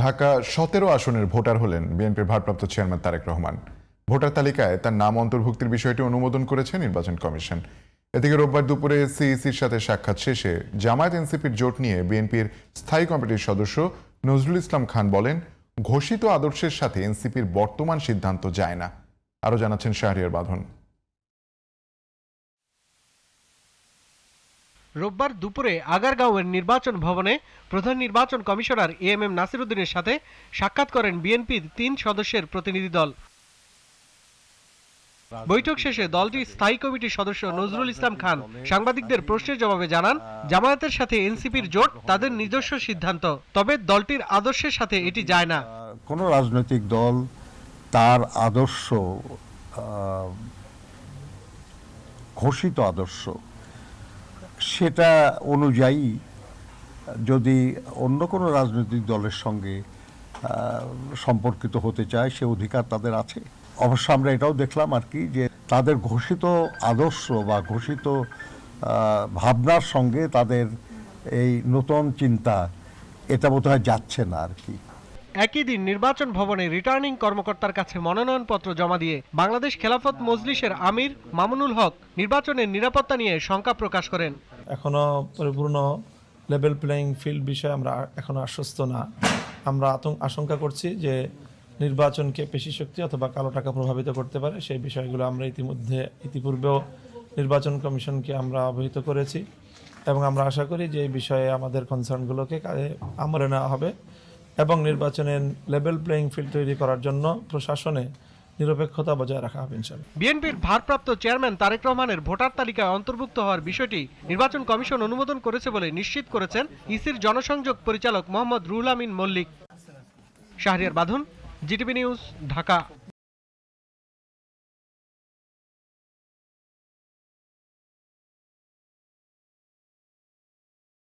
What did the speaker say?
ঢাকা ১৭ আসনের ভোটার হলেন বিএনপির ভারপ্রাপ্ত চেয়ারম্যান তারেক রহমান। ভোটার তালিকায় তার নাম অন্তর্ভুক্তির বিষয়টি অনুমোদন করেছে নির্বাচন কমিশন। এদিকে রোববার দুপুরে সিইসির সাথে সাক্ষাৎ শেষে জামায়াত এনসিপির জোট নিয়ে বিএনপির স্থায়ী কমিটির সদস্য নজরুল ইসলাম খান বলেন, ঘোষিত আদর্শের সাথে এনসিপির বর্তমান সিদ্ধান্ত যায় না। আরো জানাচ্ছেন শাহরিয়ার বাঁধন। রোববার দুপুরে আগারগাঁওয়ের নির্বাচন ভবনে প্রধান নির্বাচন কমিশনার এএমএম নাসির উদ্দিনের সাথে সাক্ষাৎ করেন বিএনপির ৩ সদস্যের প্রতিনিধি দল। বৈঠক শেষে দলটির স্থায়ী কমিটির সদস্য নজরুল ইসলাম খান সাংবাদিকদের প্রশ্নের জবাবে জানান, জামায়াতের সাথে এনসিপির জোট তাদের নিজস্ব সিদ্ধান্ত, তবে দলটির আদর্শের সাথে এটি যায় না। কোনো রাজনৈতিক দল তার আদর্শ, ঘোষিত আদর্শ, সেটা অনুযায়ী যদি অন্য কোনো রাজনৈতিক দলের সঙ্গে সম্পর্কিত হতে চায়, সে অধিকার তাদের আছে। অবশ্য আমরা এটাও দেখলাম আর কি, যে তাদের ঘোষিত আদর্শ বা ঘোষিত ভাবনার সঙ্গে তাদের এই নতুন চিন্তা, এটা বোধহয় যাচ্ছে না আর কি। একই দিন নির্বাচন ভবনে রিটার্নিং কর্মকর্তার কাছে মনোনয়নপত্র জমা দিয়ে বাংলাদেশ খেলাফত মজলিসের আমির মামুনুল হক নির্বাচনের নিরাপত্তা নিয়ে শঙ্কা প্রকাশ করেন। এখনো পরিপূর্ণ লেভেল প্লেয়িং ফিল্ড বিষয়ে আমরা এখনো আশ্বস্ত না। আমরা আশঙ্কা করছি যে নির্বাচনকে পেশি শক্তি অথবা কালো টাকা প্রভাবিত করতে পারে। সেই বিষয়গুলো আমরা ইতিপূর্বেও নির্বাচন কমিশনকে আমরা অবহিত করেছি এবং আমরা আশা করি যে এই বিষয়ে আমাদের কনসার্নগুলোকে আমলে নেওয়া হবে এবং নির্বাচনের লেভেল প্লেয়িং ফিল্ড তৈরি করার জন্য প্রশাসনে নিরপেক্ষতা বজায় রাখা হবে ইনশাআল্লাহ। বিএনপির ভারপ্রাপ্ত চেয়ারম্যান তারেক রহমানের ভোটার তালিকায় অন্তর্ভুক্ত হওয়ার বিষয়টি নির্বাচন কমিশন অনুমোদন করেছে বলে নিশ্চিত করেছেন ইসির জনসংযোগ পরিচালক মোহাম্মদ রুহুল আমিন মল্লিক। শাহরিয়ার বাঁধন, জিটিভি নিউজ, ঢাকা।